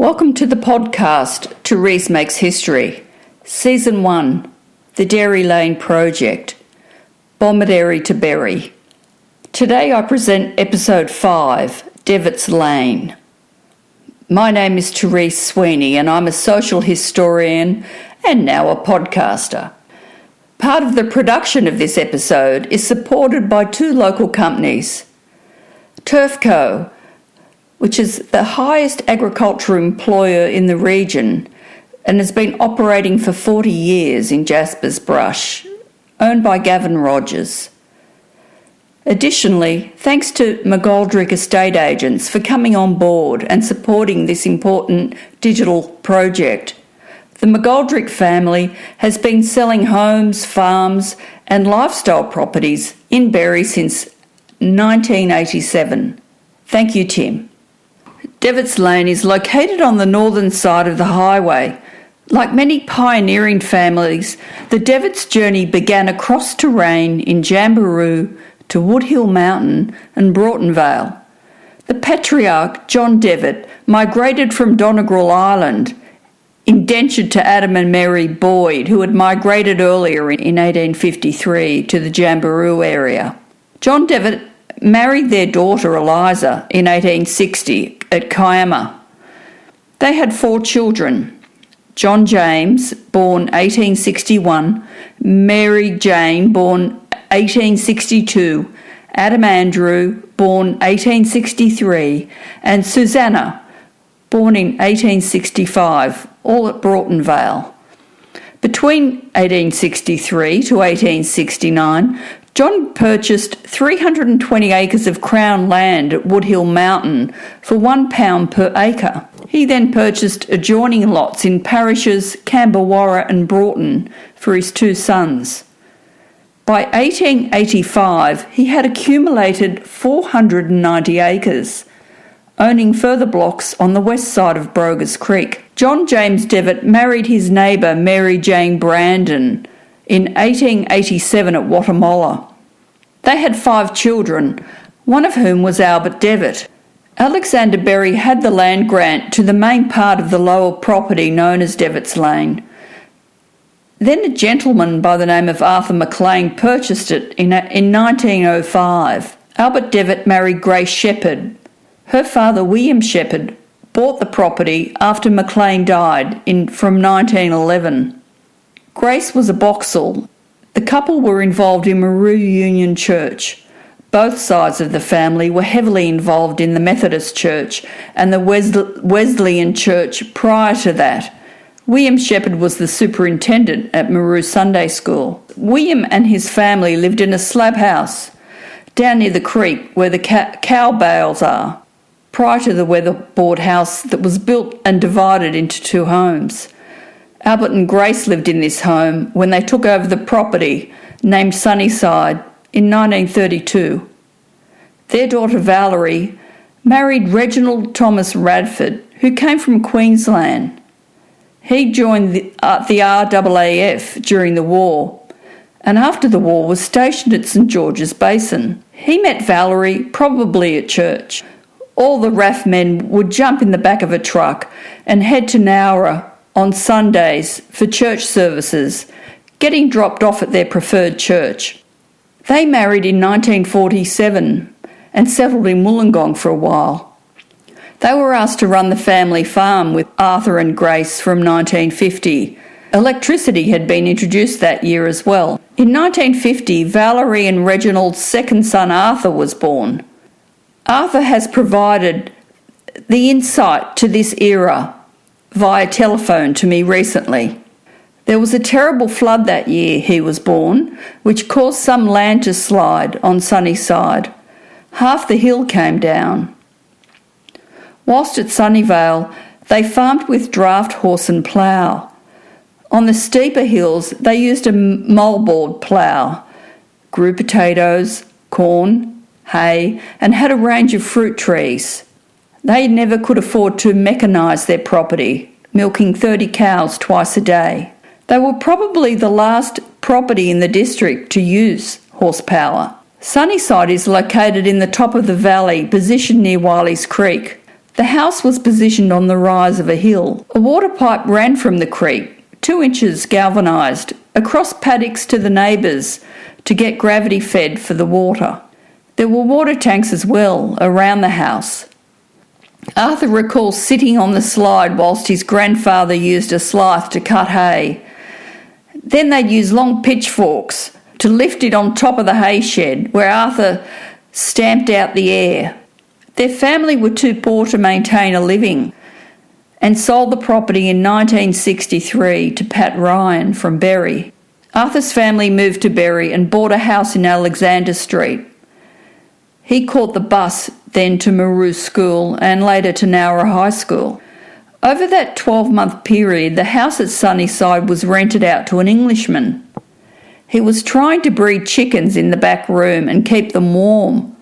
Welcome to the podcast, Therese Makes History, Season 1, The Dairy Lane Project, Bomaderry to Berry. Today I present Episode 5, Devitts Lane. My name is Therese Sweeney and I'm a social historian and now a podcaster. Part of the production of this episode is supported by two local companies, Turfco, which is the highest agricultural employer in the region and has been operating for 40 years in Jasper's Brush, owned by Gavin Rogers. Additionally, thanks to McGoldrick estate agents for coming on board and supporting this important digital project. The McGoldrick family has been selling homes, farms and lifestyle properties in Berry since 1987. Thank you, Tim. Devitts Lane is located on the northern side of the highway. Like many pioneering families, the Devitts' journey began across terrain in Meroo to Woodhill Mountain and Broughton Vale. The patriarch, John Devitt, migrated from Donegral Ireland, indentured to Adam and Mary Boyd, who had migrated earlier in 1853 to the Meroo area. John Devitt married their daughter Eliza in 1860 at Kiama. They had 4 children: John James, born 1861, Mary Jane, born 1862, Adam Andrew, born 1863, and Susanna, born in 1865, all at Broughton Vale. Between 1863 to 1869, John purchased 320 acres of Crown land at Woodhill Mountain for £1 per acre. He then purchased adjoining lots in parishes Camberwarra and Broughton for his 2 sons. By 1885, he had accumulated 490 acres, owning further blocks on the west side of Brogers Creek. John James Devitt married his neighbour Mary Jane Brandon in 1887 at Watamolla. They had 5 children, one of whom was Albert Devitt. Alexander Berry had the land grant to the main part of the lower property known as Devitts Lane. Then a gentleman by the name of Arthur McLean purchased it in 1905. Albert Devitt married Grace Shepherd. Her father, William Shepherd, bought the property after McLean died from 1911. Grace was a Boxall. The couple were involved in Meroo Union Church. Both sides of the family were heavily involved in the Methodist Church and the Wesleyan Church prior to that. William Shepherd was the superintendent at Meroo Sunday School. William and his family lived in a slab house down near the creek where the cow bales are, prior to the weatherboard house that was built and divided into 2 homes. Albert and Grace lived in this home when they took over the property named Sunnyside in 1932. Their daughter Valerie married Reginald Thomas Radford, who came from Queensland. He joined the RAAF during the war and after the war was stationed at St George's Basin. He met Valerie probably at church. All the RAF men would jump in the back of a truck and head to Nowra on Sundays for church services, getting dropped off at their preferred church. They married in 1947 and settled in Wollongong for a while. They were asked to run the family farm with Arthur and Grace from 1950. Electricity had been introduced that year as well. In 1950, Valerie and Reginald's second son Arthur was born. Arthur has provided the insight to this era via telephone to me recently. There was a terrible flood that year he was born, which caused some land to slide on Sunnyside. Half the hill came down. Whilst at Sunnyvale, they farmed with draft horse and plough. On the steeper hills, they used a moldboard plough, grew potatoes, corn, hay, and had a range of fruit trees. They never could afford to mechanise their property, milking 30 cows twice a day. They were probably the last property in the district to use horsepower. Sunnyside is located in the top of the valley, positioned near Wiley's Creek. The house was positioned on the rise of a hill. A water pipe ran from the creek, 2 inches galvanised, across paddocks to the neighbours to get gravity fed for the water. There were water tanks as well around the house. Arthur recalls sitting on the slide whilst his grandfather used a scythe to cut hay. Then they'd use long pitchforks to lift it on top of the hay shed, where Arthur stamped out the air. Their family were too poor to maintain a living and sold the property in 1963 to Pat Ryan from Berry. Arthur's family moved to Berry and bought a house in Alexander Street. He caught the bus then to Meroo School and later to Nowra High School. Over that 12-month period, the house at Sunnyside was rented out to an Englishman. He was trying to breed chickens in the back room and keep them warm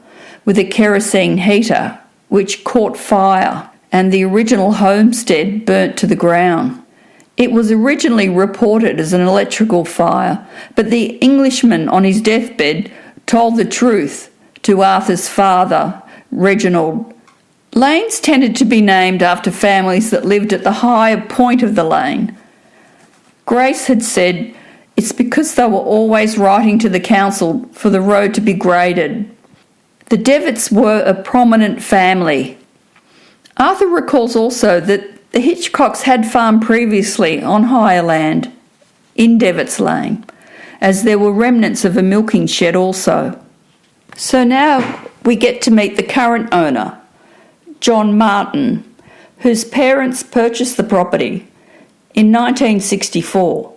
with a kerosene heater, which caught fire, and the original homestead burnt to the ground. It was originally reported as an electrical fire, but the Englishman on his deathbed told the truth to Arthur's father, Reginald. Lanes tended to be named after families that lived at the higher point of the lane. Grace had said it's because they were always writing to the council for the road to be graded. The Devitts were a prominent family. Arthur recalls also that the Hitchcocks had farmed previously on higher land in Devitts Lane, as there were remnants of a milking shed also. So now we get to meet the current owner, John Martin, whose parents purchased the property in 1964.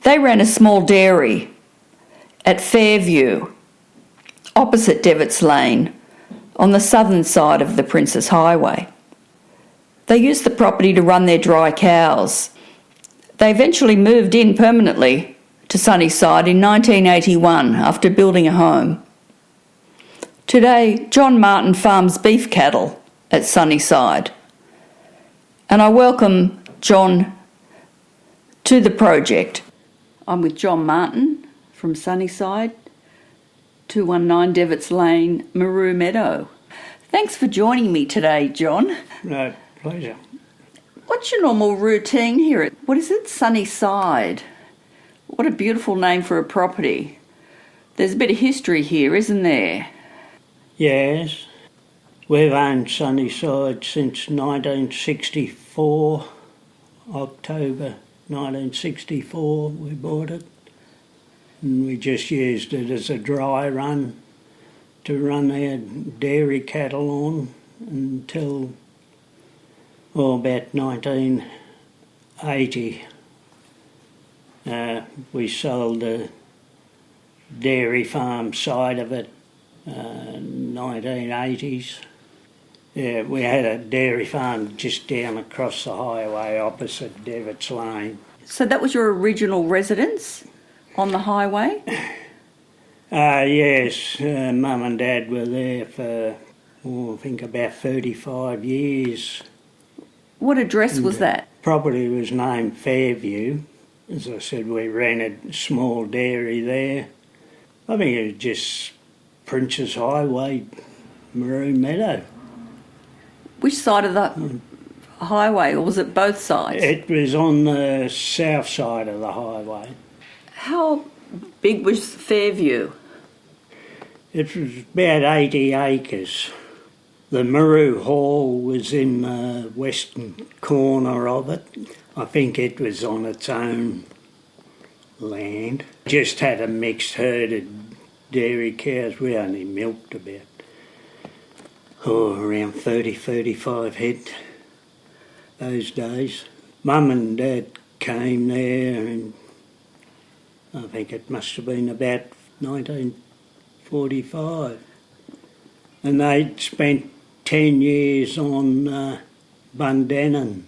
They ran a small dairy at Fairview, opposite Devitts Lane, on the southern side of the Princes Highway. They used the property to run their dry cows. They eventually moved in permanently to Sunnyside in 1981 after building a home. Today, John Martin farms beef cattle at Sunnyside, and I welcome John to the project. I'm with John Martin from Sunnyside, 219 Devitts Lane, Meroo, Meadow. Thanks for joining me today, John. No, pleasure. What's your normal routine here at, what is it, Sunnyside? What a beautiful name for a property. There's a bit of history here, isn't there? Yes. We've owned Sunnyside since 1964, October 1964 we bought it. And we just used it as a dry run to run our dairy cattle on until about 1980. We sold the dairy farm side of it 1980s. Yeah, we had a dairy farm just down across the highway opposite Devitts Lane. So that was your original residence on the highway? Yes, Mum and Dad were there for, I think about 35 years. What address was that? Property was named Fairview. As I said, we rented a small dairy there. I think it was just Princes Highway, Meroo, Meadow. Which side of the highway, or was it both sides? It was on the south side of the highway. How big was Fairview? It was about 80 acres. The Meroo Hall was in the western corner of it. I think it was on its own land. Just had a mixed herd of dairy cows. We only milked about around 30, 35 head those days. Mum and Dad came there and I think it must have been about 1945. And they'd spent 10 years on Bundannon.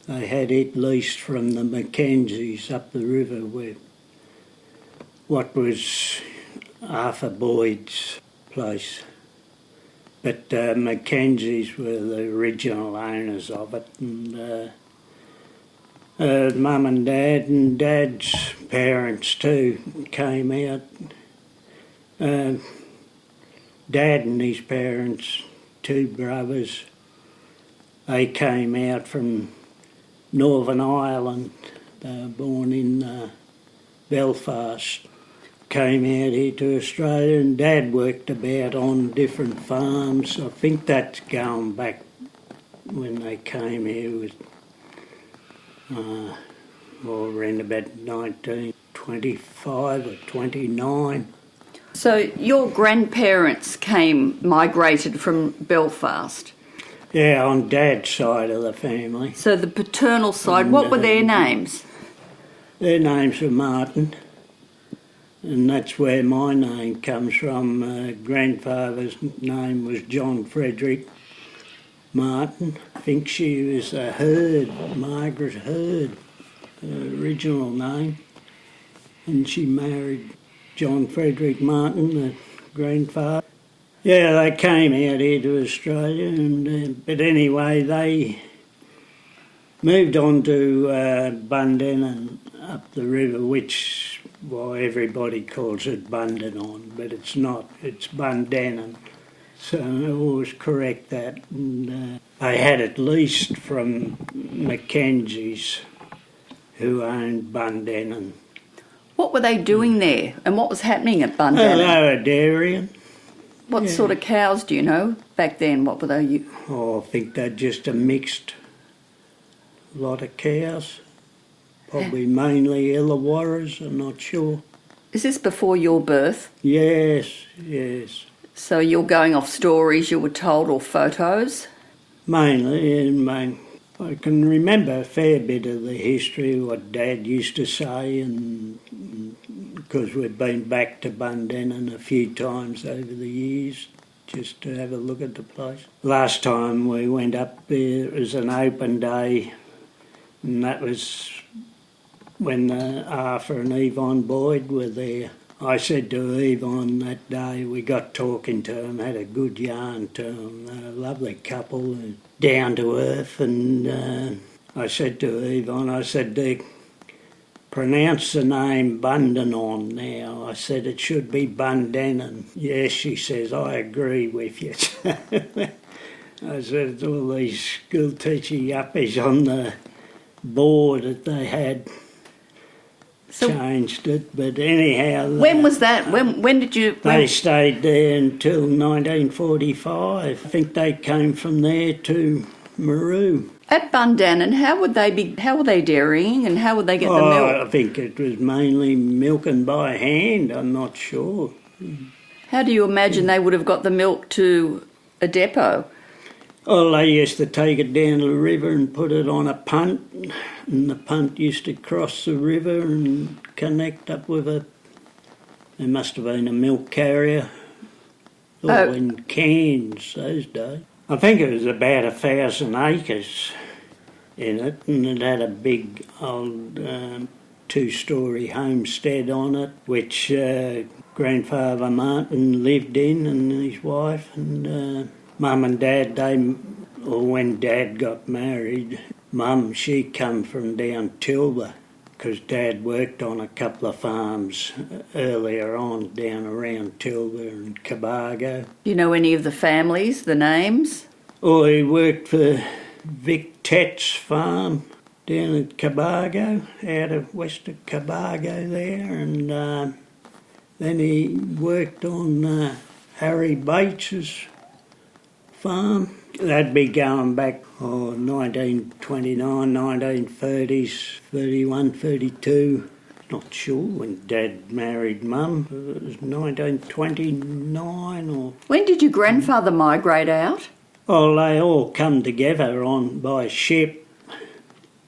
They had it leased from the Mackenzies up the river where what was Arthur Boyd's place. But Mackenzies were the original owners of it. And Mum and Dad's parents too came out. Dad and his parents two brothers. They came out from Northern Ireland. They were born in Belfast. Came out here to Australia, and Dad worked about on different farms. I think that's going back when they came here was around about 1925 or 29. So your grandparents migrated from Belfast. Yeah, on Dad's side of the family. So the paternal side, what were their names? Their names were Martin, and that's where my name comes from. Grandfather's name was John Frederick Martin. I think she was a Hurd, Margaret Hurd, her original name. And she married John Frederick Martin, the grandfather. Yeah, they came out here to Australia, and but anyway, they moved on to Bundenon up the river, which, well, everybody calls it Bundenon, but it's not. It's Bundenon. So I always correct that. And they had it leased from Mackenzie's, who owned Bundenon. What were they doing there, and what was happening at Well, Bundenon? they were dairying. What sort of cows do you know back then? What were they? Oh, I think they're just a mixed lot of cows. Probably mainly Illawarras, I'm not sure. Is this before your birth? Yes, yes. So you're going off stories you were told or photos? Mainly, and I can remember a fair bit of the history, what Dad used to say, and because we've been back to Bundenon a few times over the years just to have a look at the place. Last time we went up there, it was an open day, and that was when Arthur and Yvonne Boyd were there. I said to Yvonne that day, we got talking to them, had a good yarn to them. They're a lovely couple, and down to earth, and I said to Yvonne, I said, they pronounce the name Bundenon now. I said it should be Bundenon. Yes, she says, I agree with you. I said, it's all these school teacher yuppies on the board that they had changed it, but anyhow... When was that? When did you... They stayed there until 1945. I think they came from there to Meroo. At Bundenon, how were they dairying, and how would they get the milk? I think it was mainly milking by hand, I'm not sure. How do you imagine they would have got the milk to a depot? Oh, they used to take it down the river and put it on a punt, and the punt used to cross the river and connect up with there must have been a milk carrier, or in cans those days. I think it was about 1,000 acres in it, and it had a big old two-storey homestead on it, which Grandfather Martin lived in, and his wife, and Mum and Dad, when Dad got married, Mum, she come from down Tilba, because Dad worked on a couple of farms earlier on down around Tilba and Cabargo. Do you know any of the families, the names? Oh, he worked for Vic Tett's farm down at Cabargo, out of west of Cabargo there, and then he worked on Harry Bates's farm. That'd be going back 1929, 1930s, 31, 32. Not sure when Dad married Mum. It was 1929 or... When did your grandfather migrate out? Oh, they all come together by ship.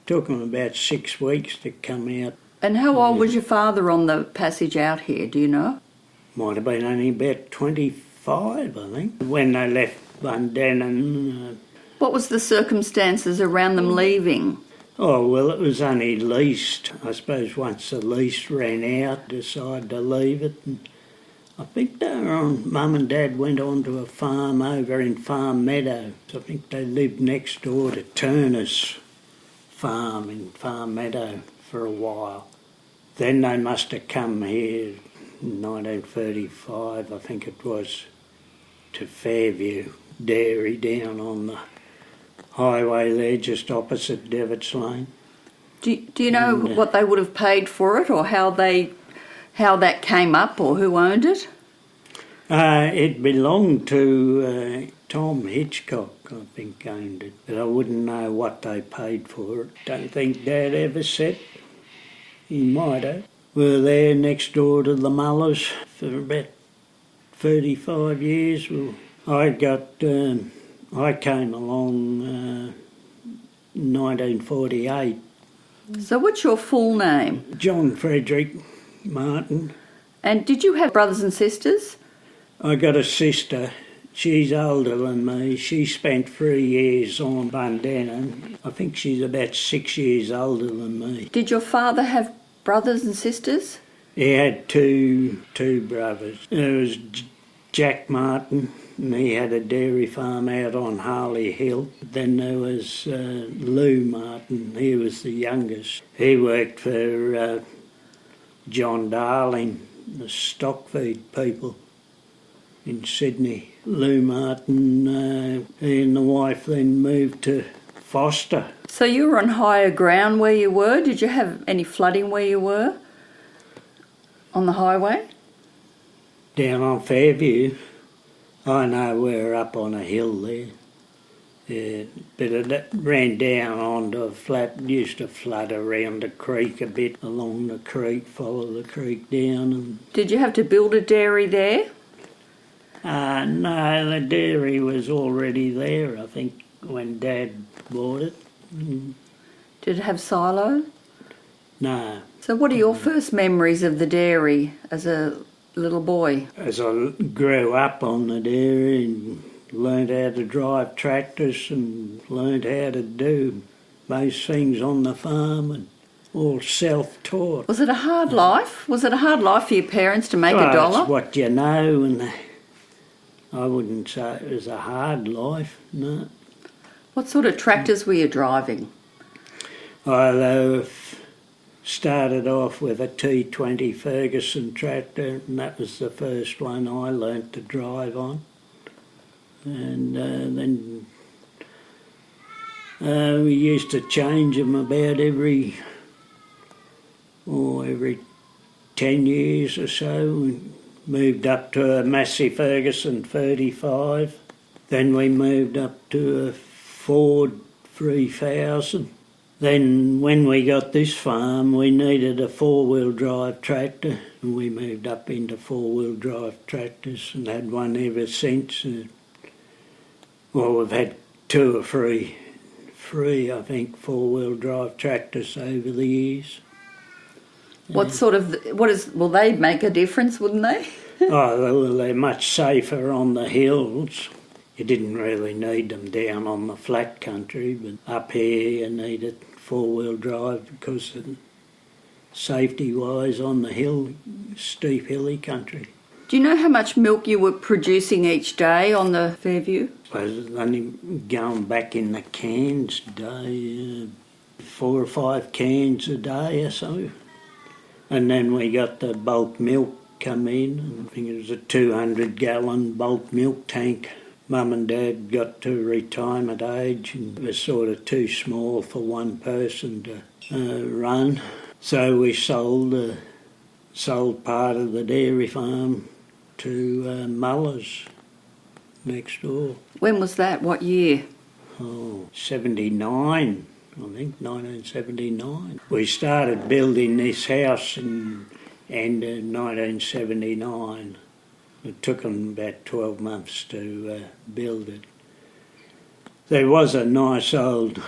Took them about 6 weeks to come out. And how old was your father on the passage out here, do you know? Might have been only about 25, I think, when they left Bundenon. What was the circumstances around them leaving? Oh, well, it was only leased. I suppose once the lease ran out, decided to leave it. And I think Mum and Dad went on to a farm over in Farm Meadow. I think they lived next door to Turner's farm in Farm Meadow for a while. Then they must have come here in 1935, I think it was, to Fairview, dairy down on the highway there, just opposite Devitts Lane. Do you know what they would have paid for it, or how that came up, or who owned it? It belonged to Tom Hitchcock, I think, owned it, but I wouldn't know what they paid for it. Don't think Dad ever said. He might have. We were there next door to the Mullers for about 35 years. Well, I came along 1948. So what's your full name? John Frederick Martin. And did you have brothers and sisters? I got a sister. She's older than me. She spent 3 years on Bundenon. I think she's about 6 years older than me. Did your father have brothers and sisters? He had two brothers. There was Jack Martin, and he had a dairy farm out on Harley Hill. Then there was Lou Martin. He was the youngest. He worked for John Darling, the stock feed people in Sydney. Lou Martin, he and the wife then moved to Foster. So you were on higher ground where you were? Did you have any flooding where you were? On the highway? Down on Fairview. I know we're up on a hill there. Yeah, but it ran down onto a flat, used to flood around the creek a bit, along the creek, follow the creek down. And Did you have to build a dairy there? no, the dairy was already there, I think, when Dad bought it. Did it have silo? No. So what are your first memories of the dairy as a little boy? As I grew up on the dairy and learned how to drive tractors and learned how to do most things on the farm, and all self-taught. Was it a hard life? Was it a hard life for your parents to make a dollar? It's what you know, and I wouldn't say it was a hard life, no. What sort of tractors were you driving? I started off with a T20 Ferguson tractor, and that was the first one I learnt to drive on. And then we used to change them about every 10 years or so. We moved up to a Massey Ferguson 35. Then we moved up to a Ford 3000. Then when we got this farm, we needed a four-wheel drive tractor, and we moved up into four-wheel drive tractors and had one ever since. Well, we've had two or three, I think, four-wheel drive tractors over the years. Well, they'd make a difference, wouldn't they? Well, they're much safer on the hills. You didn't really need them down on the flat country, but up here you needed four-wheel drive because of safety-wise on the hill, steep hilly country. Do you know how much milk you were producing each day on the Fairview? I was only going back in the cans a day, 4 or 5 cans a day or so. And then we got the bulk milk come in. I think it was a 200-gallon bulk milk tank. Mum and Dad got to retirement age and it was sort of too small for one person to run. So we sold part of the dairy farm to Mullers next door. When was that? What year? 79, I think, 1979. We started building this house in end of 1979. It took them about 12 months to build it. There was a nice old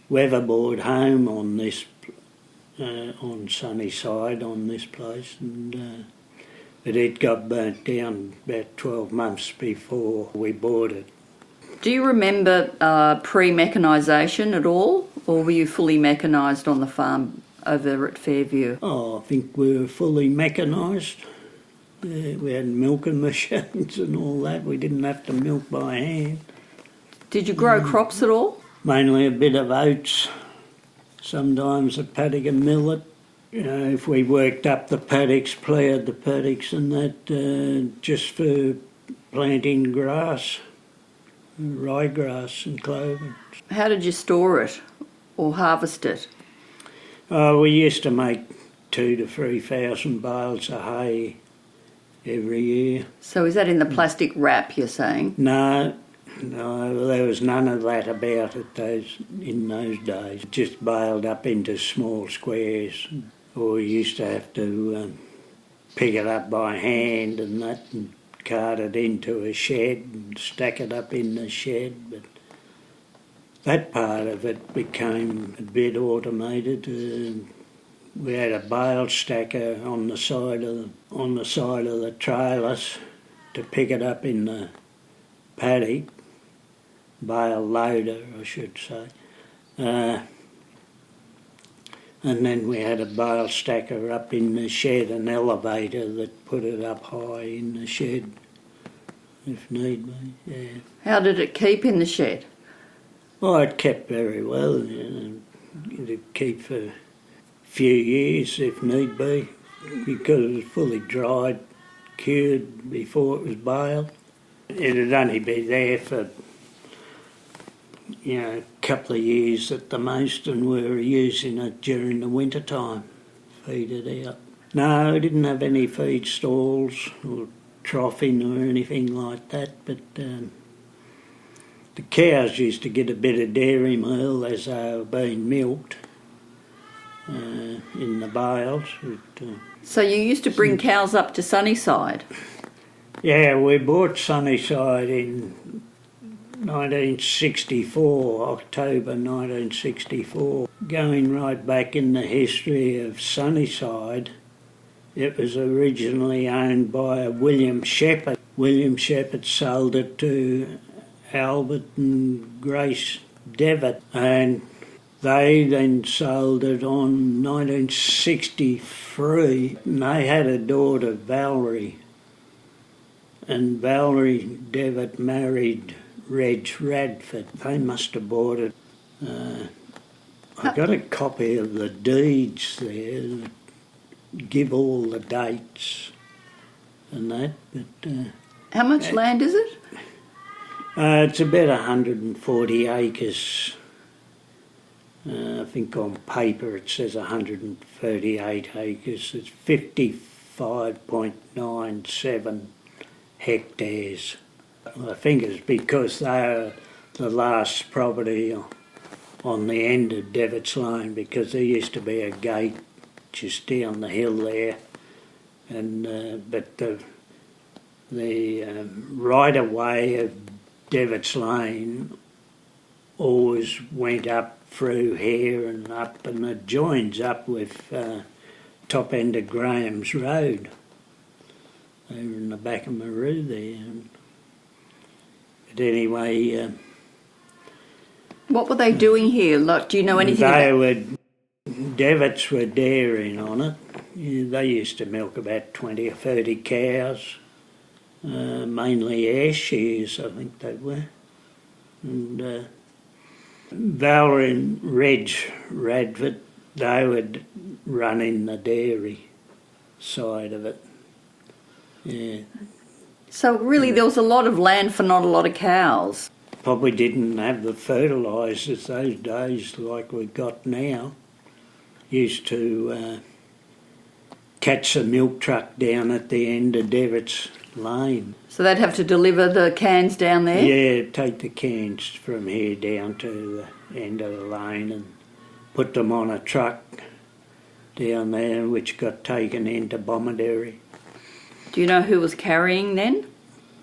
weatherboard home on this, on Sunnyside, on this place, and but it got burnt down about 12 months before we bought it. Do you remember pre-mechanisation at all, or were you fully mechanised on the farm over at Fairview? I think we were fully mechanised. Yeah, we had milking machines and all that. We didn't have to milk by hand. Did you grow crops at all? Mainly a bit of oats, sometimes a paddock of millet. You know, if we worked up the paddocks, ploughed the paddocks and that, just for planting grass. ryegrass and clover. How did you store it or harvest it? We used to make 2,000 to 3,000 bales of hay every year. So is that in the plastic wrap, you're saying? No, there was none of that about it in those days. Just baled up into small squares. Or we used to have to pick it up by hand and that, and cart it into a shed and stack it up in the shed. But that part of it became a bit automated. We had a bale stacker on the side of the trailers to pick it up in the paddock, bale loader, I should say. And then we had a bale stacker up in the shed, an elevator that put it up high in the shed, if need be, yeah. How did it keep in the shed? Well, it kept very well. It'd keep for a few years, if need be, because it was fully dried, cured before it was baled. It'd only be there for a couple of years at the most, and we were using it during the winter time, feed it out. No, we didn't have any feed stalls or troughing or anything like that, but the cows used to get a bit of dairy meal as they were being milked in the bales. So you used to bring cows up to Sunnyside? Yeah, we bought Sunnyside in 1964, October 1964. Going right back in the history of Sunnyside, it was originally owned by a William Shepherd. William Shepherd sold it to Albert and Grace Devitt, and they then sold it on 1963, and they had a daughter, Valerie, and Valerie Devitt married Reg Radford. They must have bought it. I got a copy of the deeds there that give all the dates and that. But how much land is it? It's about 140 acres. I think on paper it says 138 acres. It's 55.97 hectares. I think it's because they're the last property on the end of Devitts Lane, because there used to be a gate just down the hill there, and but the right of way of Devitts Lane always went up through here and up, and it joins up with top end of Graham's Road over in the back of Meroo there. But anyway, what were they doing here? Like, do you know anything about? Devitts were dairying on it. Yeah, they used to milk about 20 or 30 cows, mainly Ayrshires, I think they were. And Valerie and Reg Radford, they would run in the dairy side of it. Yeah. So really there was a lot of land for not a lot of cows. Probably didn't have the fertilisers those days like we got now. Used to catch a milk truck down at the end of Devitts Lane. So they'd have to deliver the cans down there? Yeah, take the cans from here down to the end of the lane and put them on a truck down there, which got taken into Bomaderry. Do you know who was carrying then?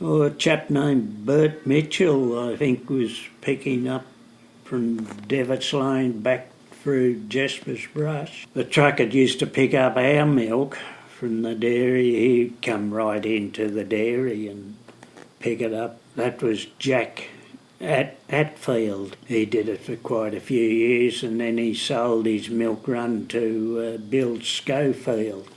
Oh, a chap named Bert Mitchell, I think, was picking up from Devitts Lane back through Jasper's Brush. The trucker used to pick up our milk from the dairy. He'd come right into the dairy and pick it up. That was Jack Atfield. He did it for quite a few years, and then he sold his milk run to Bill Schofield.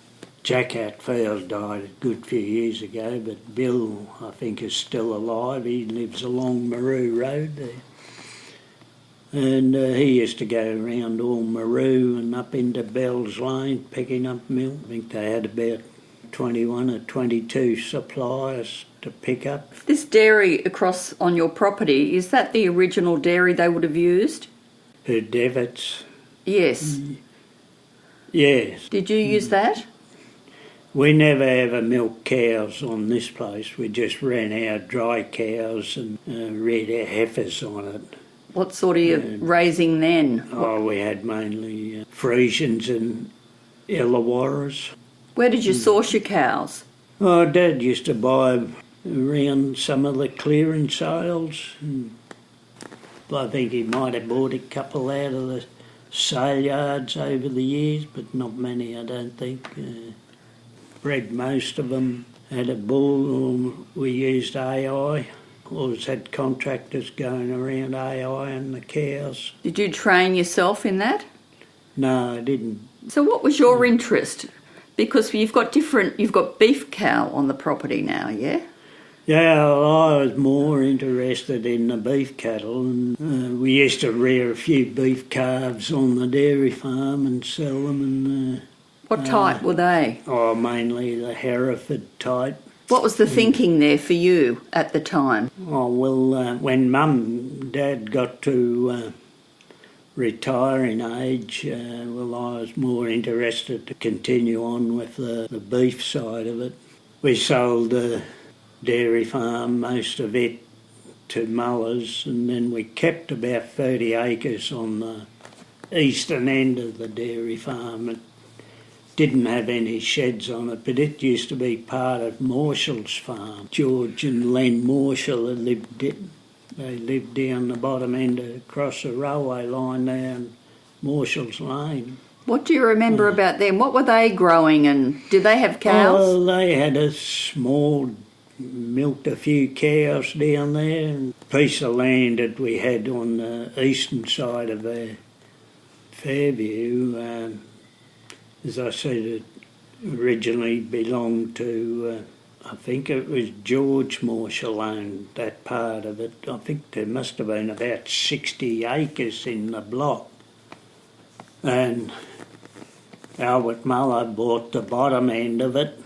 Jack Atfield died a good few years ago, but Bill, I think, is still alive. He lives along Meroo Road there. And he used to go around all Meroo and up into Bell's Lane picking up milk. I think they had about 21 or 22 suppliers to pick up. This dairy across on your property, is that the original dairy they would have used? Her Devitts. Yes. Yes. Did you use that? We never ever milked cows on this place. We just ran our dry cows and reared our heifers on it. What sort of raising then? Oh, we had mainly Frisians and Illawarras. Where did you source your cows? Oh, Dad used to buy around some of the clearing sales. I think he might have bought a couple out of the sale yards over the years, but not many, I don't think. Bred most of them. Had a bull, or we used AI. Always had contractors going around AI and the cows. Did you train yourself in that? No, I didn't. So what was your interest? Because you've got beef cow on the property now, yeah? Yeah, well, I was more interested in the beef cattle, and we used to rear a few beef calves on the dairy farm and sell them. And what type were they? Oh, mainly the Hereford type. What was the thinking there for you at the time? Oh, well, when Mum and Dad got to retiring age, I was more interested to continue on with the beef side of it. We sold the dairy farm, most of it, to Mullers, and then we kept about 30 acres on the eastern end of the dairy farm. It didn't have any sheds on it, but it used to be part of Marshall's farm. George and Len Marshall had they lived down the bottom end across the railway line there in Marshall's Lane. What do you remember about them? What were they growing, and did they have cows? Well, they had a small, milked a few cows down there, and a piece of land that we had on the eastern side of Fairview. As I said, it originally belonged to, I think it was George Marshall owned that part of it. I think there must have been about 60 acres in the block. And Albert Muller bought the bottom end of it,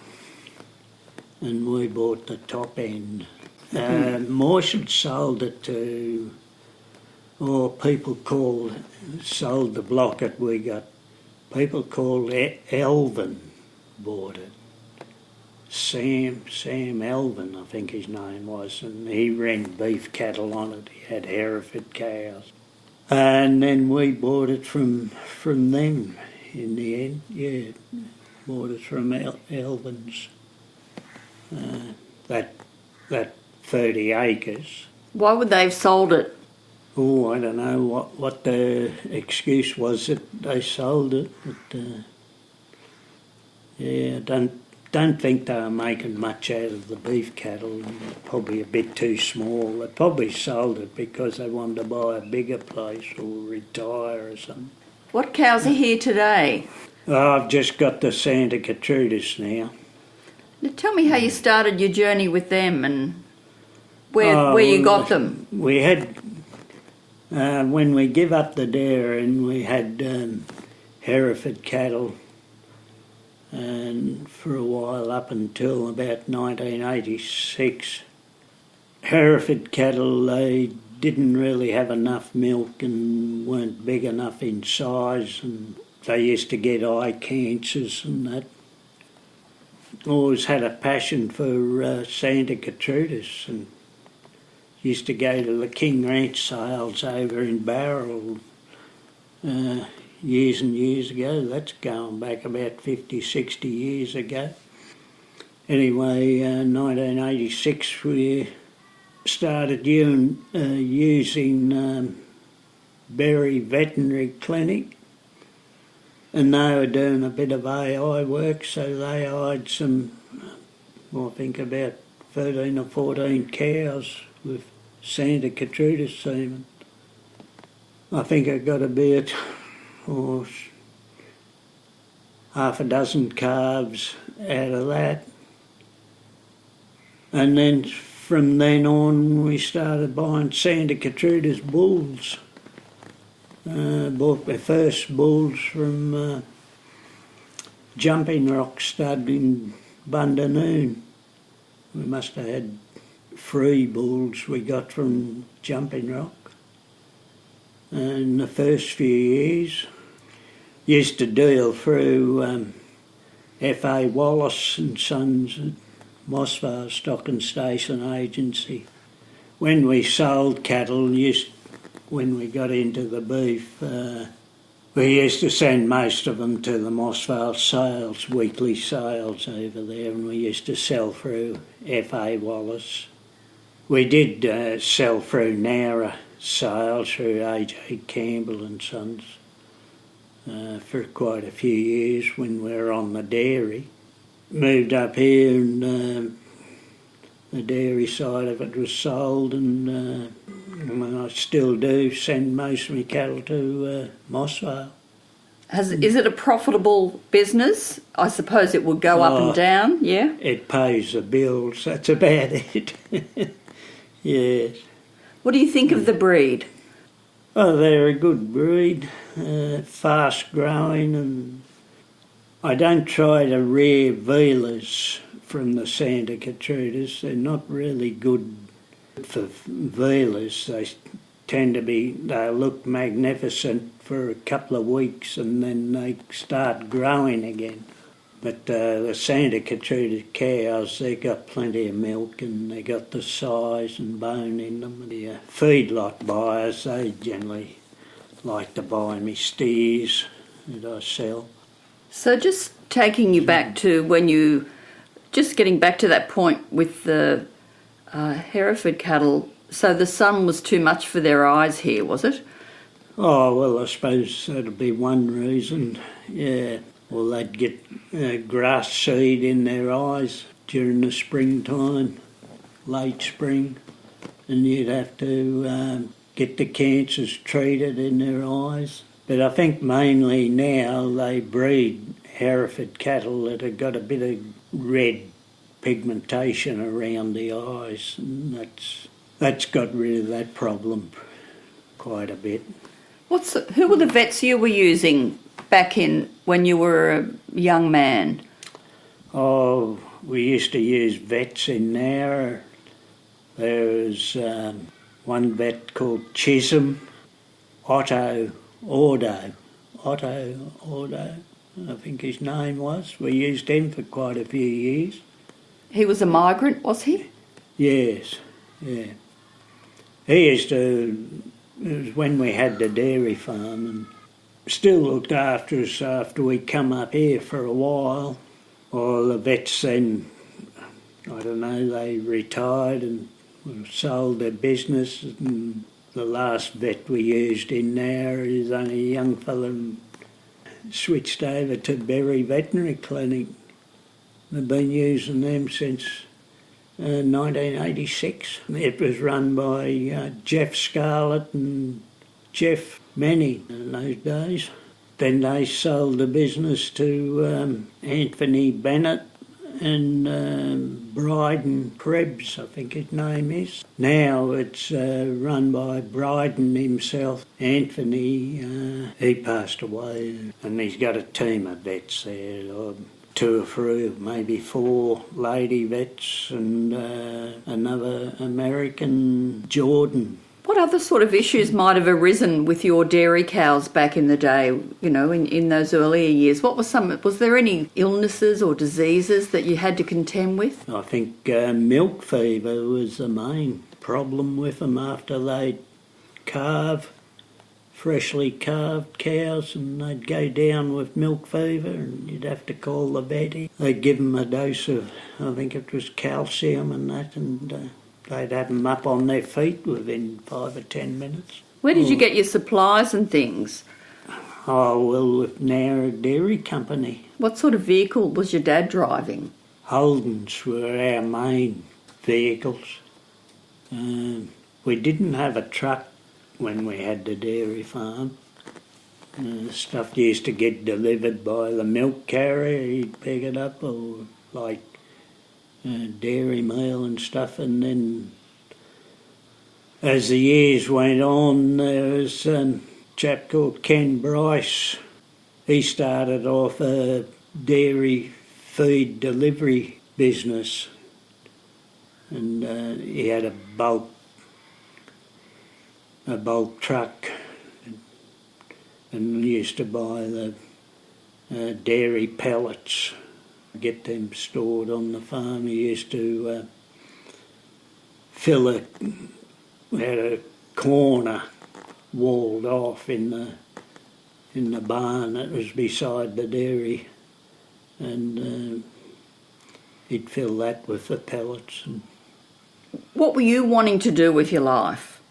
and we bought the top end. Marshall sold it to, sold the block that we got. People called Elvin bought it. Sam Elvin, I think his name was, and he ran beef cattle on it. He had Hereford cows. And then we bought it from them in the end. Yeah, bought it from Elvin's. That 30 acres. Why would they have sold it? Oh, I don't know what the excuse was that they sold it, but yeah, I don't think they were making much out of the beef cattle. Probably a bit too small. They probably sold it because they wanted to buy a bigger place or retire or something. What cows are here today? Oh, I've just got the Santa Gertrudis now. Now tell me how you started your journey with them and where you got them. We had... when we give up the dairy, and we had Hereford cattle, and for a while up until about 1986, Hereford cattle, they didn't really have enough milk and weren't big enough in size, and they used to get eye cancers and that. Always had a passion for Santa Gertrudis, and used to go to the King Ranch sales over in Barrel years and years ago. That's going back about 50, 60 years ago. Anyway, 1986 we started using Berry Veterinary Clinic, and they were doing a bit of AI work, so they hired some, I think about 13 or 14 cows with Santa Gertrudis semen. I think I got about half a dozen calves out of that. And then from then on we started buying Santa Gertrudis bulls. Bought my first bulls from Jumping Rock Stud in Bundanoon. We must have had free bulls we got from Jumping Rock. In the first few years, used to deal through F.A. Wallace and Sons at Mossvale Stock and Station Agency. When we sold cattle, when we got into the beef, we used to send most of them to the Mossvale sales, weekly sales over there, and we used to sell through F.A. Wallace. We did sell through Nowra sales through A.J. Campbell and Sons for quite a few years when we were on the dairy. Moved up here and the dairy side of it was sold, and I still do send most of my cattle to Mossvale. Is it a profitable business? I suppose it would go up and down, yeah? It pays the bills, that's about it. Yes. What do you think of the breed? Oh, they're a good breed, fast growing, and I don't try to rear vealers from the Santa Gertrudis. They're not really good for vealers. They tend to they look magnificent for a couple of weeks and then they start growing again. But the Santa Gertrudis cows, they got plenty of milk and they got the size and bone in them. The feedlot buyers, they generally like to buy me steers that I sell. So just taking you back to getting back to that point with the Hereford cattle, so the sun was too much for their eyes here, was it? Oh, well, I suppose that'll be one reason, yeah. Well, they'd get grass seed in their eyes during the springtime, late spring, and you'd have to get the cancers treated in their eyes. But I think mainly now they breed Hereford cattle that have got a bit of red pigmentation around the eyes, and that's got rid of that problem quite a bit. Who were the vets you were using back in when you were a young man? Oh, we used to use vets in there. There was one vet called Chisholm, Otto Ordo, I think his name was. We used him for quite a few years. He was a migrant, was he? Yes, yeah. He used to, it was when we had the dairy farm, and still looked after us after we come up here for a while. Or the vets then, I don't know, they retired and sold their business, and the last vet we used in there is only a young fella and switched over to Berry Veterinary Clinic. They've been using them since 1986. It was run by Jeff Scarlett and Jeff Manning in those days. Then they sold the business to Anthony Bennett and Bryden Krebs, I think his name is. Now it's run by Bryden himself. Anthony, he passed away, and he's got a team of vets there. 2 or 3, maybe 4 lady vets and another American, Jordan. What other sort of issues might have arisen with your dairy cows back in the day, you know, in those earlier years? Was there any illnesses or diseases that you had to contend with? I think milk fever was the main problem with them after they'd calve, freshly calved cows, and they'd go down with milk fever and you'd have to call the vetty. They'd give them a dose of, I think it was calcium and that, and they'd have them up on their feet within 5 or 10 minutes. Where did you get your supplies and things? Oh, well, with Nowra Dairy Company. What sort of vehicle was your dad driving? Holdens were our main vehicles. We didn't have a truck when we had the dairy farm. Stuff used to get delivered by the milk carrier. He'd pick it up, or like dairy meal and stuff, and then as the years went on, there was a chap called Ken Bryce. He started off a dairy feed delivery business, and he had a bulk truck, and used to buy the dairy pellets, get them stored on the farm. He used to fill it. We had a corner walled off in the barn that was beside the dairy, and he'd fill that with the pellets. And what were you wanting to do with your life?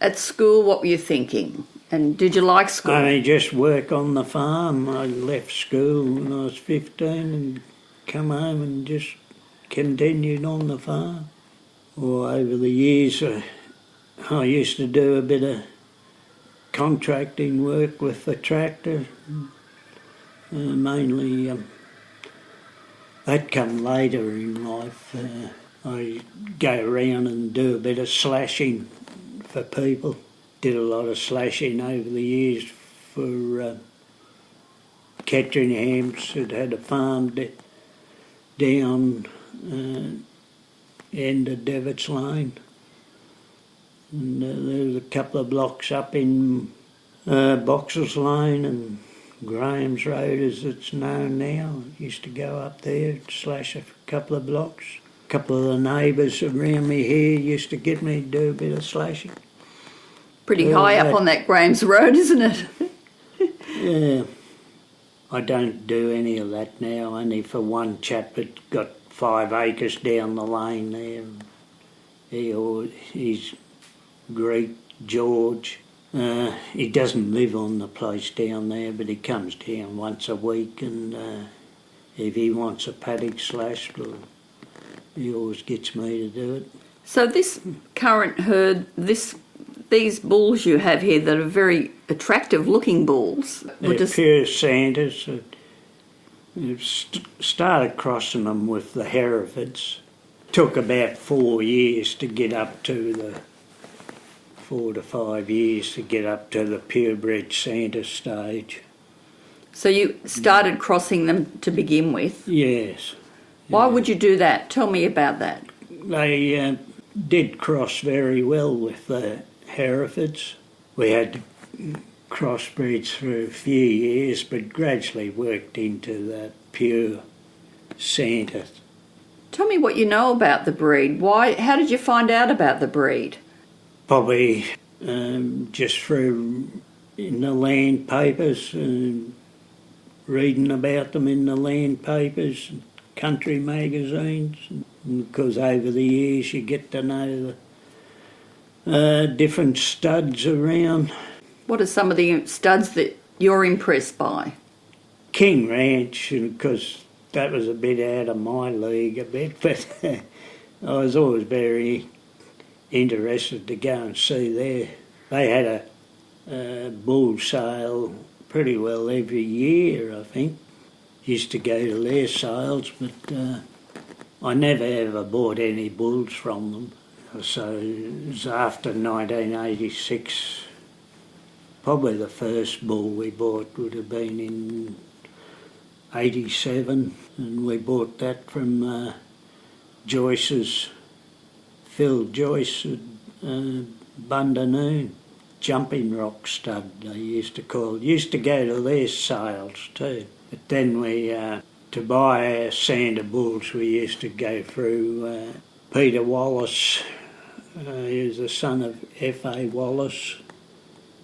At school, what were you thinking? And did you like school? I just work on the farm. I left school when I was 15 and come home and just continued on the farm. Or over the years, I used to do a bit of contracting work with the tractor. Mainly, that come later in life. I go around and do a bit of slashing for people. Did a lot of slashing over the years for Ketteringhams, who'd had a farm down end of Devitts Lane. And there was a couple of blocks up in Boxers Lane and Graham's Road, as it's known now. I used to go up there, slash a couple of blocks. A couple of the neighbours around me here used to get me to do a bit of slashing. Pretty high up on that Graham's Road, isn't it? Yeah. I don't do any of that now, only for one chap that got 5 acres down the lane there. He's Greek, George. He doesn't live on the place down there, but he comes down once a week, and if he wants a paddock slashed, well, he always gets me to do it. So this current herd, these bulls you have here that are very attractive looking bulls. They're pure Santas. We've started crossing them with the Herefords. Took about 4 years to get up to the 4 to 5 years to get up to the purebred Santa stage. So you started crossing them to begin with? Yes. Why would you do that? Tell me about that. They did cross very well with the Herefords. We had crossbreeds for a few years, but gradually worked into the pure Santa. Tell me what you know about the breed. How did you find out about the breed? Probably just through in the land papers, reading about them in the land papers, country magazines. Because over the years you get to know the different studs around. What are some of the studs that you're impressed by? King Ranch, because that was a bit out of my league a bit, but I was always very interested to go and see there. They had a bull sale pretty well every year, I think. Used to go to their sales, but I never ever bought any bulls from them. So it was after 1986. Probably the first bull we bought would have been in 87, and we bought that from Phil Joyce at Bundanoon. Jumping Rock stud, they used to call it. Used to go to their sales too. But then to buy our Santa bulls, we used to go through Peter Wallace. He was the son of F.A. Wallace,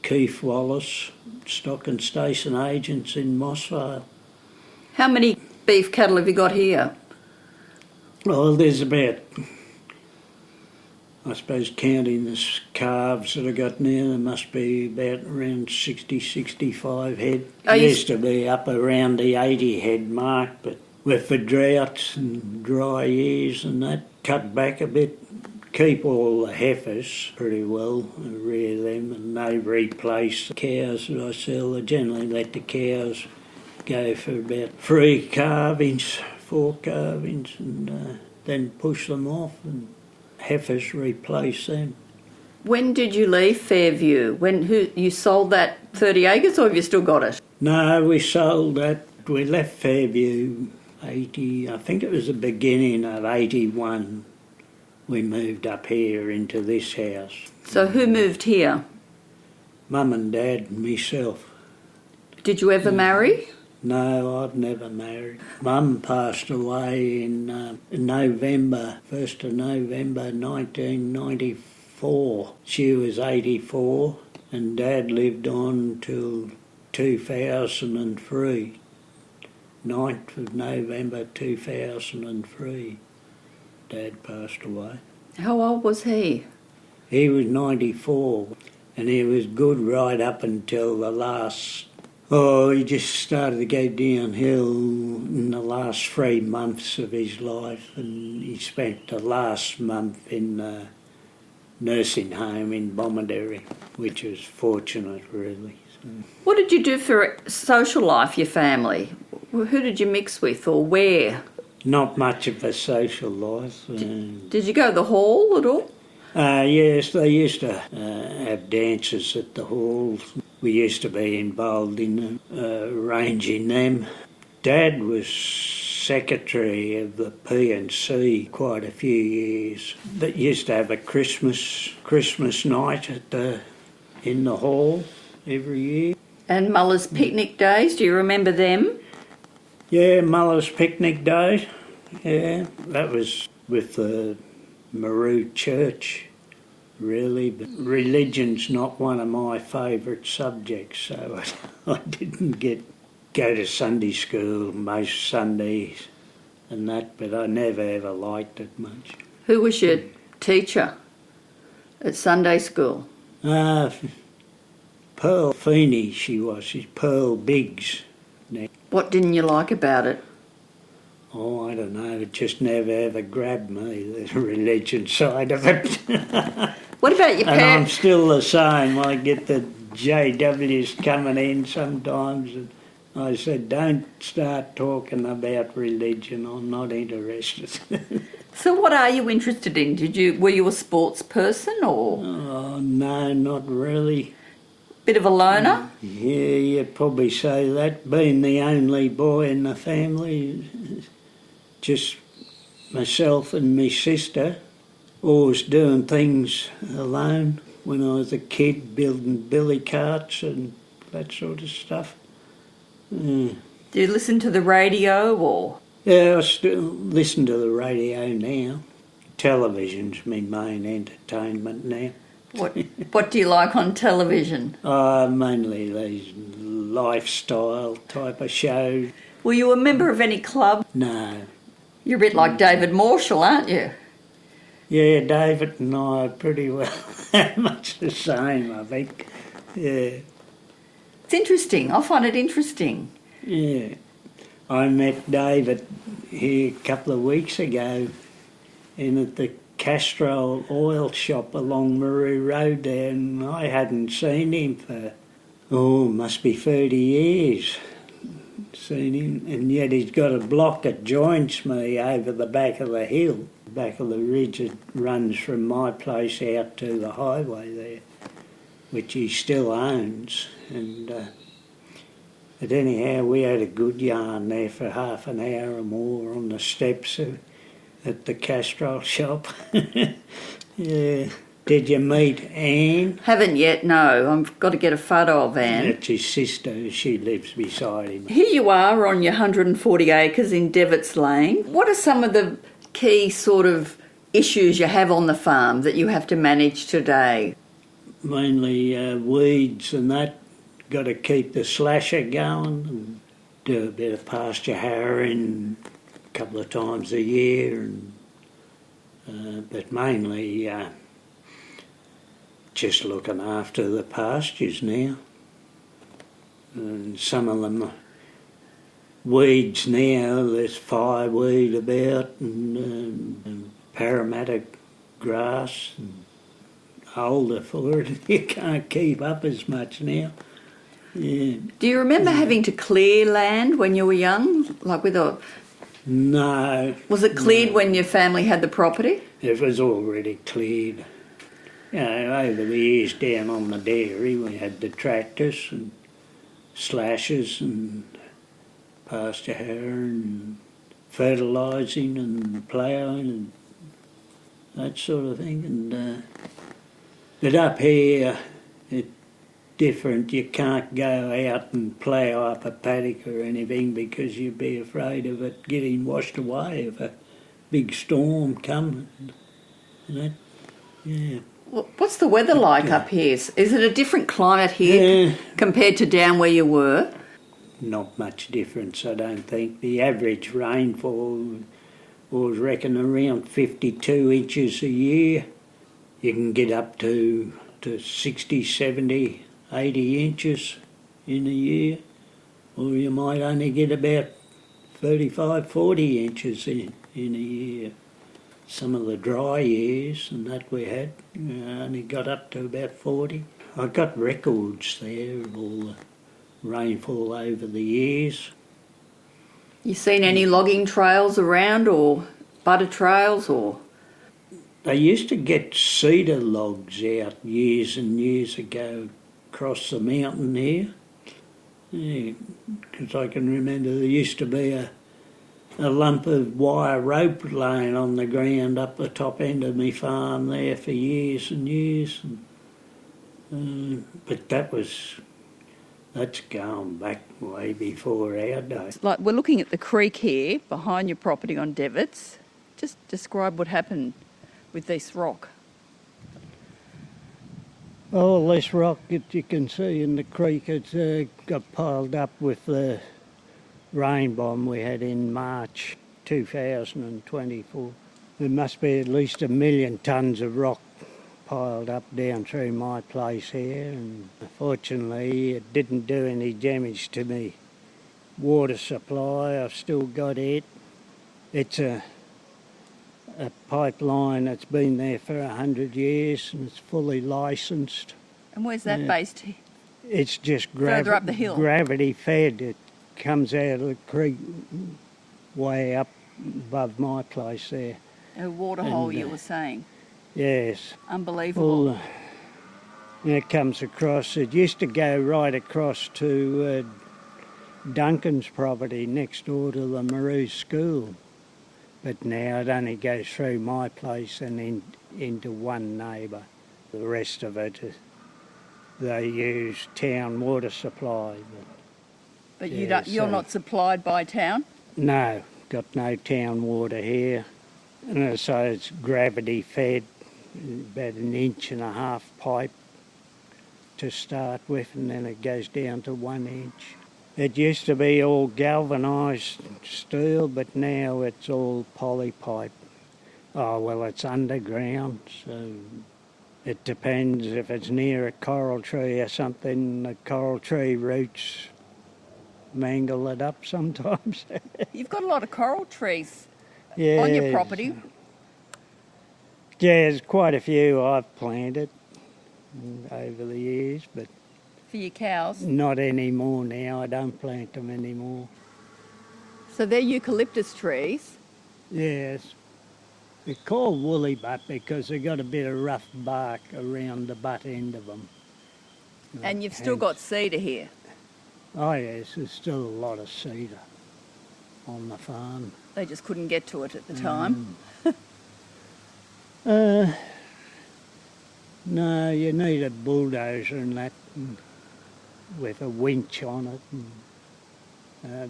Keith Wallace, stock and station agents in Mossvale. How many beef cattle have you got here? Well, there's about, I suppose counting the calves that I got now, there must be about around 60, 65 head. It used to be up around the 80 head mark, but with the droughts and dry years and that, cut back a bit. Keep all the heifers pretty well, rear them, and they replace the cows that I sell. I generally let the cows go for about 3 calvings, 4 calvings, and then push them off, and heifers replace them. When did you leave Fairview? You sold that 30 acres, or have you still got it? No, we sold that. We left Fairview I think it was the beginning of 81 we moved up here into this house. So who moved here? Mum and Dad and myself. Did you ever marry? No, I've never married. Mum passed away in November, 1st of November 1994. She was 84 and Dad lived on till 2003. 9th of November 2003. Dad passed away. How old was he? He was 94 and he was good right up until the last... he just started to go downhill in the last 3 months of his life, and he spent the last month in a nursing home in Bomaderry, which was fortunate really. So. What did you do for social life, your family? Who did you mix with or where? Not much of a social life. Did you go to the hall at all? Yes, they used to have dances at the halls. We used to be involved in arranging them. Dad was secretary of the P&C quite a few years. That used to have a Christmas night in the hall every year. And Muller's picnic days, do you remember them? Yeah, Muller's picnic days. Yeah, that was with the Meroo church. Really, but religion's not one of my favourite subjects, so I didn't go to Sunday school most Sundays and that, but I never ever liked it much. Who was your teacher at Sunday school? Pearl Feeney she's Pearl Biggs. What didn't you like about it? Oh, I don't know, it just never ever grabbed me, the religion side of it. What about your And I'm parents? still the same. I get the JWs coming in sometimes and I said, don't start talking about religion, I'm not interested. So what are you interested in? Were you a sports person or Oh, no, not really. bit of a loner? Yeah, you'd probably say that. Being the only boy in the family, just myself and my sister, always doing things alone. When I was a kid, building billy carts and that sort of stuff. Do you listen to the radio or? Yeah, I still listen to the radio now. Television's my main entertainment now. What do you like on television? Mainly these lifestyle type of shows. Were you a member of any club? No. You're a bit like David Marshall, aren't you? Yeah, David and I are pretty well much the same, I think. Yeah. It's interesting. I find it interesting. Yeah. I met David here a couple of weeks ago in at the Castrol oil shop along Meroo Road there, and I hadn't seen him for, must be 30 years. Seen him, and yet he's got a block that joins me over the back of the hill, back of the ridge that runs from my place out to the highway there, which he still owns. And but anyhow, we had a good yarn there for half an hour or more on the steps at the Castrol shop. Yeah. Did you meet Anne? Haven't yet, no. I've got to get a photo of Anne. That's his sister. She lives beside him. Here you are on your 140 acres in Devitts Lane. What are some of the key sort of issues you have on the farm that you have to manage today? Mainly weeds and that. Got to keep the slasher going and do a bit of pasture harrowing a couple of times a year. And, but mainly just looking after the pastures now. And some of them weeds now, there's fireweed about and parramatta grass and older for it. You can't keep up as much now. Yeah. Do you remember having to clear land when you were young? Like with a... No. Was it cleared when your family had the property? It was already cleared. You know, over the years down on the dairy we had the tractors and slashes and pasture harrow and fertilising and ploughing and that sort of thing. And but up here, it's different. You can't go out and plough up a paddock or anything because you'd be afraid of it getting washed away if a big storm comes. And that, yeah. What's the weather like up here? Is it a different climate here compared to down where you were? Not much difference, I don't think. The average rainfall was reckon around 52 inches a year. You can get up to 60, 70, 80 inches in a year. Or you might only get about 35, 40 inches in a year. Some of the dry years and that we had only got up to about 40. I got records there of all the rainfall over the years. You seen any logging trails around or butter trails or? They used to get cedar logs out years and years ago across the mountain here. Because I can remember there used to be a lump of wire rope laying on the ground up the top end of my farm there for years and years. But that's gone back way before our day. Like we're looking at the creek here behind your property on Devitts. Just describe what happened with this rock. Oh, this rock that you can see in the creek, it's got piled up with the rain bomb we had in March 2024. There must be at least 1 million tonnes of rock piled up down through my place here, and fortunately it didn't do any damage to me water supply. I've still got it. It's a pipeline that's been there for 100 years and it's fully licensed. And where's that based? It's just further up the hill. Gravity fed. It comes out of the creek way up above my place there. A waterhole, you were saying? Yes. Unbelievable. Well, it comes across. It used to go right across to Duncan's property next door to the Meroo school. But now it only goes through my place and into one neighbour. The rest of it, they use town water supply. But you're not supplied by town? No, got no town water here. And so it's gravity fed, about 1.5 inch pipe to start with, and then it goes down to 1 inch. It used to be all galvanised steel, but now it's all poly pipe. Oh, well, it's underground, so it depends if it's near a coral tree or something. The coral tree roots mangle it up sometimes. You've got a lot of coral trees on your property. Yeah, there's quite a few I've planted over the years, but for your cows? Not anymore now. I don't plant them anymore. So they're eucalyptus trees? Yes. They're called woolly butt because they've got a bit of rough bark around the butt end of them. And you've still got cedar here? Oh yes, there's still a lot of cedar on the farm. They just couldn't get to it at the time? No, you need a bulldozer and that, with a winch on it.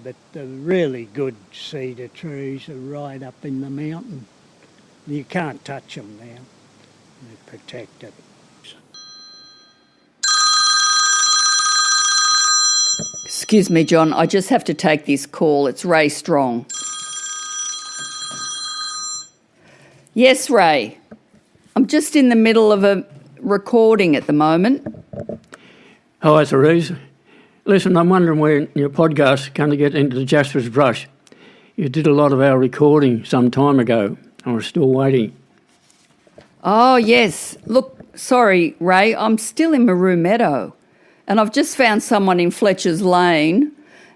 But the really good cedar trees are right up in the mountain. You can't touch them now. They're protected. Excuse me, John, I just have to take this call. It's Ray Strong. Yes, Ray. I'm just in the middle of a recording at the moment. Hi, Therese. Listen, I'm wondering when your podcast going to get into the Jasper's Brush. You did a lot of our recording some time ago, and we're still waiting. Oh, yes. Look, sorry, Ray, I'm still in Meroo Meadow, and I've just found someone in Fletcher's Lane,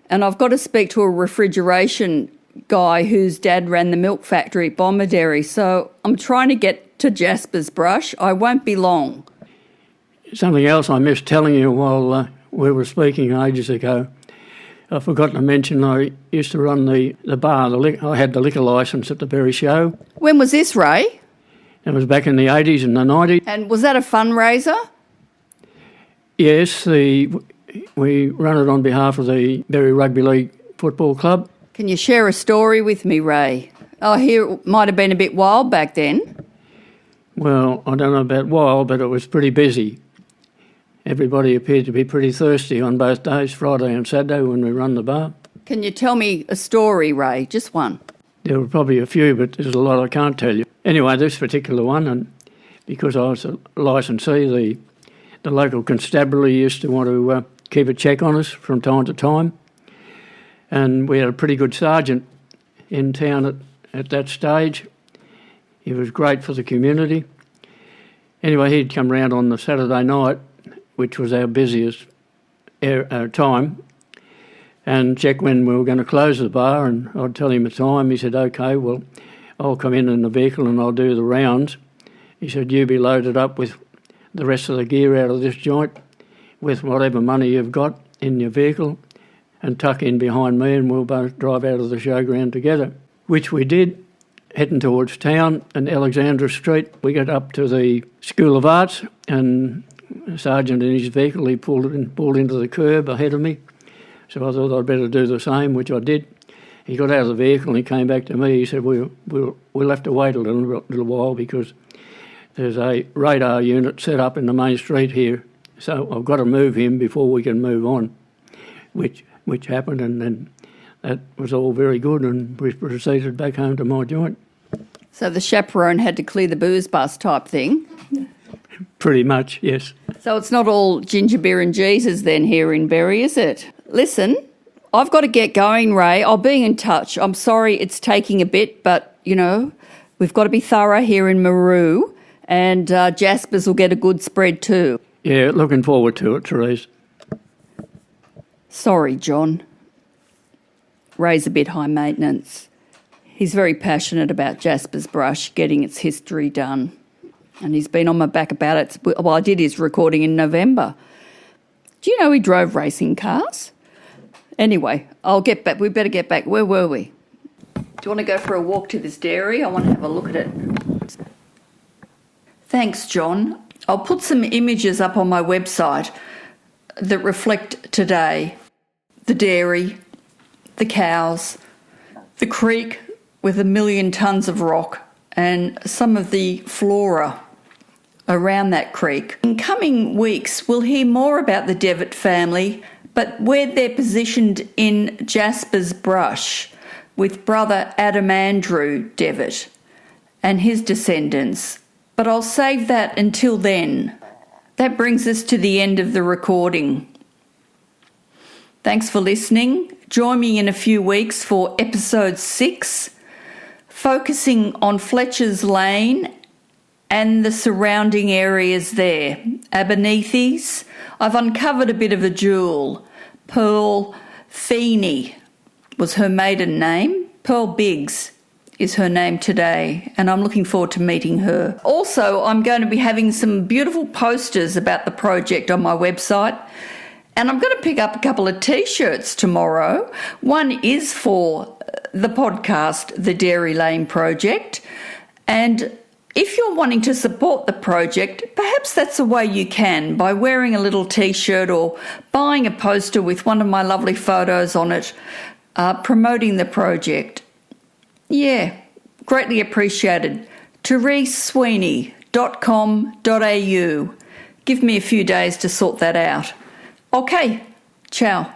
and I've got to speak to a refrigeration guy whose dad ran the milk factory at Bomaderry, so I'm trying to get to Jasper's Brush. I won't be long. Something else I missed telling you while we were speaking ages ago. I forgot to mention I used to run the bar. I had the liquor licence at the Berry Show. When was this, Ray? It was back in the 80s and the 90s. And was that a fundraiser? Yes, we run it on behalf of the Berry Rugby League Football Club. Can you share a story with me, Ray? I hear it might have been a bit wild back then. Well, I don't know about wild, but it was pretty busy. Everybody appeared to be pretty thirsty on both days, Friday and Saturday, when we run the bar. Can you tell me a story, Ray? Just one. There were probably a few, but there's a lot I can't tell you. Anyway, this particular one, and because I was a licensee, the local constabulary used to want to keep a check on us from time to time. And we had a pretty good sergeant in town at that stage. He was great for the community. Anyway, he'd come round on the Saturday night, which was our busiest time, and check when we were going to close the bar, and I'd tell him the time. He said, OK, well, I'll come in the vehicle and I'll do the rounds. He said, you be loaded up with the rest of the gear out of this joint, with whatever money you've got in your vehicle, and tuck in behind me and we'll both drive out of the showground together, which we did, heading towards town and Alexandra Street. We got up to the School of Arts and the sergeant in his vehicle, he pulled into the curb ahead of me. So I thought I'd better do the same, which I did. He got out of the vehicle and he came back to me. He said, we'll have to wait a little while because there's a radar unit set up in the main street here. So I've got to move him before we can move on, which happened, and then that was all very good, and we proceeded back home to my joint. So the chaperone had to clear the booze bus type thing? Pretty much, yes. So it's not all ginger beer and Jesus then here in Berry, is it? Listen, I've got to get going, Ray. I'll be in touch. I'm sorry it's taking a bit, but, we've got to be thorough here in Meroo, and Jaspers will get a good spread too. Yeah, looking forward to it, Therese. Sorry, John. Ray's a bit high maintenance. He's very passionate about Jasper's Brush, getting its history done. And he's been on my back about it. Well, I did his recording in November. Do you know he drove racing cars? Anyway, I'll get back. We better get back. Where were we? Do you want to go for a walk to this dairy? I want to have a look at it. Thanks, John. I'll put some images up on my website that reflect today. The dairy, the cows, the creek with 1 million tonnes of rock, and some of the flora around that creek. In coming weeks, we'll hear more about the Devitt family, but where they're positioned in Jasper's Brush with brother Adam Andrew Devitt and his descendants. But I'll save that until then. That brings us to the end of the recording. Thanks for listening. Join me in a few weeks for episode 6, focusing on Fletcher's Lane and the surrounding areas there. Abernethy's. I've uncovered a bit of a jewel. Pearl Feeney was her maiden name. Pearl Biggs is her name today, and I'm looking forward to meeting her. Also, I'm going to be having some beautiful posters about the project on my website, and I'm going to pick up a couple of T-shirts tomorrow. One is for the podcast, The Dairy Lane Project, and if you're wanting to support the project, perhaps that's a way you can, by wearing a little T-shirt or buying a poster with one of my lovely photos on it, promoting the project. Yeah, greatly appreciated. theresesweeney.com.au. Give me a few days to sort that out. Okay, ciao.